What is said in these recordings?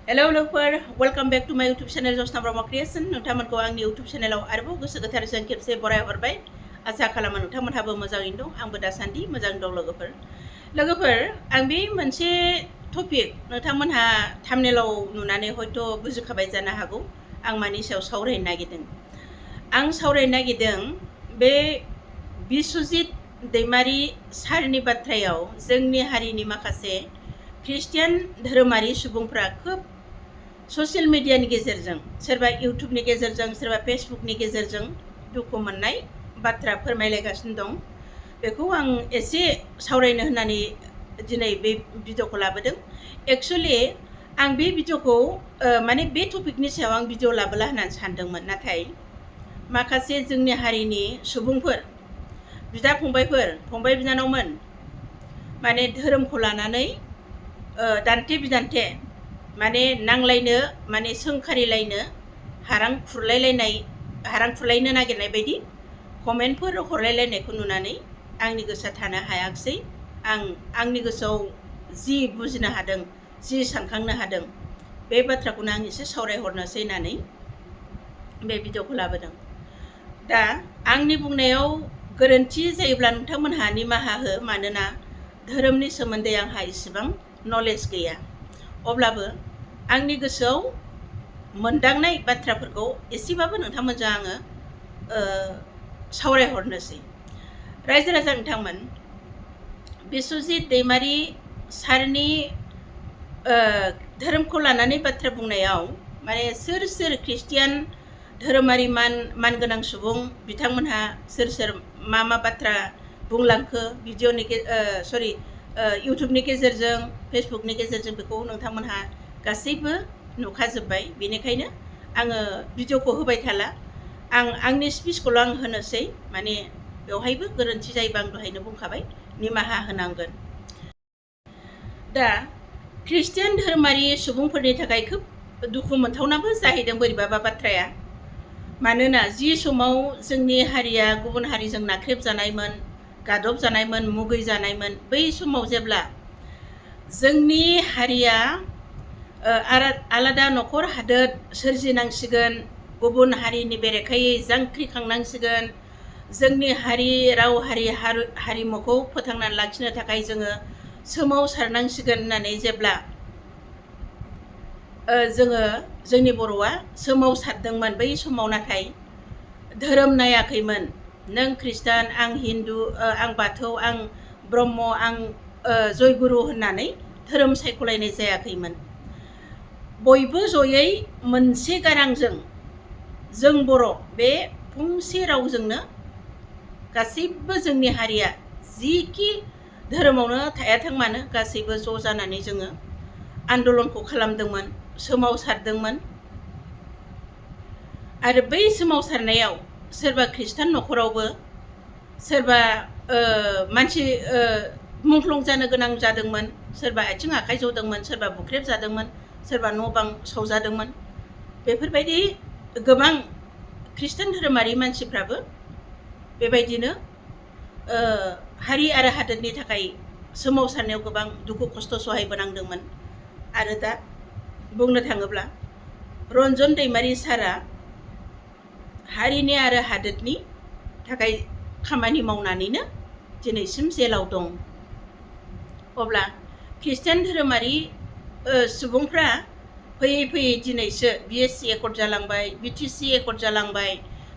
Hello लोगोफोर welcome back to माय YouTube channel जसना Brahma creation नोंथांमोनखौ आंनि यूट्यूब चैनलाव आरोबाव गोसो गोथारजों खेबसे बराय हरबाय आसा खालामो नोंथांमोनहाबो मोजाङैनो दं आंबो दासान्दि मोजां दं लोगोफोर आं बे मोनसे टपिक नोंथांमोनहा थाम्बनेलाव नुनानै हयथ' बुजिखाबाय जानो हागौ आं मानि सायाव सावरायनो नागिरदों आं सावरायनो नागिरदों बे बिस्वजित दैमारि सारनि बाथ्रायाव जोंनि हारिनि माखासे ख्रिस्टियान धोरोमारि सुबुंफ्रा खोब ससियेल मिडियानि गेजेरजों सोरबा इउटुबनि गेजेरजों सोरबा फेसबुकनि गेजेरजों दुखु मोननाय बाथ्रा फोरमायलायगासिनो दं बेखौ आं एसे सावरायनो होननानै दिनै बे भिडिअखौ लाबोदों एक्चुअलि आं बे भिडिअखौ माने बे टपिकनि सायाव आं भिडिअ लाबोला होननानै सानदोंमोन नाथाय माखासे जोंनि हारिनि सुबुंफोर बिदा फंबाय बिनानावमोन माने धोरोमखौ लानानै दान्थे बिदान्थे माने नांलायनो माने सोंखारिलायनो हारां खुरलायनो नागिरनाय बायदि कमेन्टफोर हरलायलायनायखौ नुनानै आंनि गोसोआ थानो हायाखिसै आंनि गोसोआव जि बुजिनो हादों जि सानखांनो हादों बे बाथ्राखौनो आं एसे सावरायहरनोसै होननानै बे भिडिअखौ लाबोदों दा आंनि बुंनायाव गोरोन्थि जायोब्ला नोंथांमोनहा निमाहा हो मानोना धोरोमनि सोमोन्दै आंहा इसेबां नलेज गैया अब्लाबो आंनि गोसोआव मोनदांनाय बाथ्राफोरखौ एसेबाबो नोंथांमोनजों आङो सावरायहरनोसै रायजो राजा नोंथांमोन बिस्वजित दैमारि सारनि धोरोमखौ लानानै बाथ्रा बुंनायाव माने सोर ख्रिस्टियान धोरोमारि मानगोनां सुबुं बिथांमोनहा सोर मा बाथ्रा बुंलांखो भिडिअनि इउटुबनि गेजेरजों फेसबुकनि गेजेरजों बेखौ नोंथांमोनहा गासैबो नुखाजोब्बाय बेनिखायनो आङो भिडिअखौ होबाय थाला आंनि स्पिचखौल' आं होनोसै माने बेवहायबो गोरोन्थि जायोबा आं दहायनो बुंखाबाय निमाहा होनांगोन दा ख्रिस्टियान धोरोमारि सुबुंफोरनि थाखाय खोब दुखु मोनथावनाबो जाहैदों बोरैबाबा बाथ्राया मानोना जि समाव जोंनि हारिया गुबुन हारिजों नाख्रेबजानायमोन गादबजानायमोन मुगैजानायमोन बै समाव जेब्ला जोंनि हारिया आलादा न'खर हादोर सोरजिनांसिगोन गुबुन हारिनि बेरेखायै जांख्रिखांनांसिगोन जोंनि हारि राव हारिमुखौ फोथांनानै लाखिनो थाखाय जोङो सोमावसारनांसिगोन होननानै जेब्ला जोंनि बर'आ सोमावसारदोंमोन बै समाव नाथाय धोरोम नायाखैमोन नों ख्रिस्टान आं हिन्दु आं बाथौ आं ब्रह्म आं जयगुरु होननानै धोरोम सायख'लायनाय जायाखैमोन बयबो जयै मोनसे गारांजों जों बर' बे फंसे रावजोंनो गासैबो जोंनि हारिया जिखि धोरोमावनो थायाथों मानो गासैबो ज' जानानै जोङो आन्दलनखौ खालामदोंमोन सोमावसारदोंमोन आरो बै सोमावसारनायाव सोरबा ख्रिस्टान न'खरावबो सोरबा मानसि मुंख्लं जानो गोनां जादोंमोन सोरबा आथिं आखाइ जदोंमोन सोरबा बुख्रेब जादोंमोन सोरबा न' बां सावजादोंमोन बेफोरबायदि गोबां ख्रिस्टान धोरोमारि मानसिफ्राबो बेबायदिनो हारि आरो हादोरनि थाखाय सोमावसारनायाव गोबां दुखु खस्थ' सहायबोनांदोंमोन आरो दा बुंनो थाङोब्ला रन्जन दैमारि सारा हारिनि आरो हादोरनि थाखाय खामानि मावनानैनो दिनैसिम जेलाव दं अब्ला ख्रिस्टान धोरोमारि सुबुंफ्रा फैयै दिनैसो BSc एकर्ड जालांबाय BTC एकर्ड जालांबाय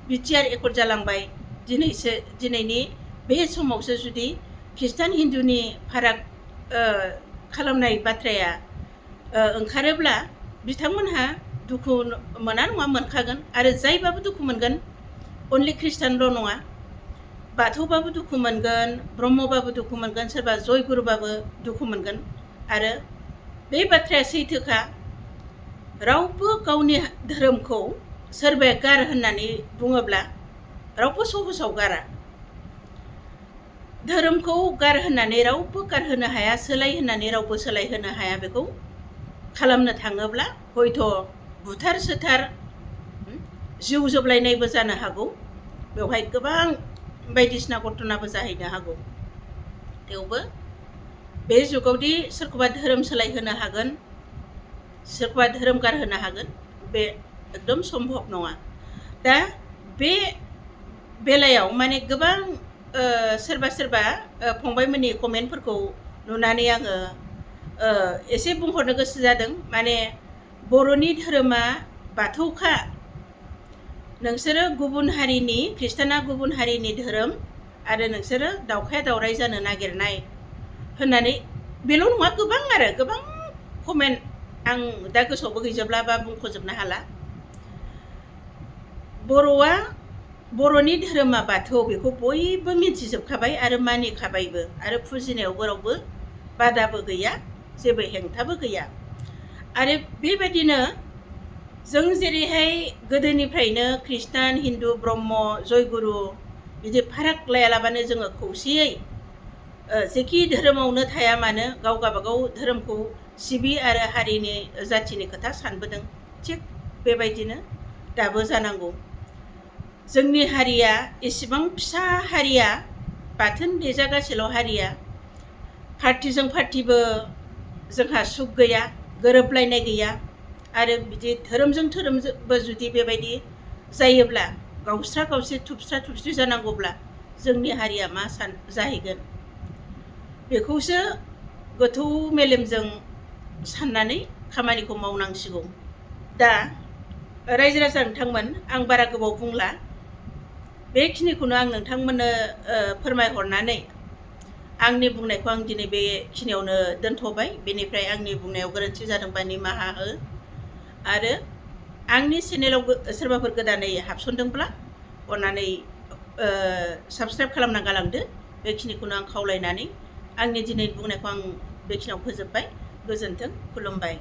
BTR एकर्ड जालांबाय दिनैनि बे समावसो जुदि ख्रिस्टान हिन्दुनि फाराग खालामनाय बाथ्राया ओंखारोब्ला बिथांमोनहा दुखु मोना नङा मोनखागोन आरो जायबाबो दुखु मोनगोन अनलि ख्रिस्टानल' नङा बाथौबाबो दुखु मोनगोन ब्रह्मबाबो दुखु मोनगोन सोरबा जयगुरुबाबो दुखु मोनगोन आरो बे बाथ्राया सैथोखा रावबो गावनि धोरोमखौ सोरबाया गार होननानै बुङोब्ला रावबो सहसाव गारा धोरोमखौ गार होननानै रावबो गारहोनो हाया सोलाय होननानै रावबो सोलायहोनो हाया बेखौ खालामनो थाङोब्ला हयथ' बुथार सुथार जिउ जोबलायनायबो जानो हागौ बेवहाय गोबां बायदिसिना घटनाबो जाहैनो हागौ थेवबो बे जुगावदि सोरखौबा धोरोम सोलायहोनो हागोन सोरखौबा धोरोम गारहोनो हागोन बे एकदम सम्भब नङा। दा बे बेलायाव माने गोबां सोरबा सोरबा फंबायमोननि कमेन्टफोरखौ नुनानै आङो एसे बुंहरनो गोसो जादों। माने बर'नि धोरोमा बाथौखा, नोंसोरो गुबुन हारिनि खृष्टाना गुबुन हारिनि धोरोम आरो नोंसोरो दावखाया दावराय जानो नागिरनाय होननानै, बेल' नङा गोबां कमेन्ट आं दा गोसोआवबो गैजोबला बा बुंख'जोबनो हाला। बर'नि धोरोमा बाथौ, बेखौ बयबो मिथिजोबखाबाय आरो मानिखाबायबो, आरो फुजिनायाव रावबो बादाबो गैया, जेबो हेंथाबो गैया। आरो बेबायदिनो जों जेरैहाय गोदोनिफ्रायनो खृष्टान, हिन्दु, ब्रह्म, जयगुरु बिदि फाराग लायालाबानो जोङो खौसेयै जेखि धोरोमावनो थाया मानो गाव गावबागाव धोरोमखौ सिबि आरो हारिनि जाथिनि खोथा सानबोदों, थिग बेबायदिनो दाबो जानांगौ। जोंनि हारिया एसेबां फिसा हारिया, बाथोन देजागासेल' हारिया, पार्टिजों पार्टिबो जोंहा सुख गैया, गोरोबलायनाय गैया। आरो बिदि धोरोमजोंबो जुदि बेबायदि जायोब्ला, गावस्रा गावस्रि थुबस्रा थुबस्रि जानांगौब्ला जोंनि हारिया मा जाहैगोन, बेखौसो गोथौ मेलेमजों साननानै खामानिखौ मावनांसिगौ। दा रायजो राजा नोंथांमोन, आं बारा गोबाव बुंला, बेखिनिखौनो आं नोंथांमोननो फोरमायहरनानै आंनि बुंनायखौ आं दिनै बेखिनियावनो दोनथ'बाय। बेनिफ्राय आंनि बुंनायाव गोरोन्थि जादोंबा निमाहा हो। आरो आंनि चेनेलाव सोरबाफोर गोदानै हाबसनदोंब्ला अननानै साबस्क्राइब खालामना गालांदो। बेखिनिखौनो आं खावलायनानै आंनि दिनै बुंनायखौ आं बेखिनियाव फोजोबबाय। गोजोन्थों, खुलुमबाय।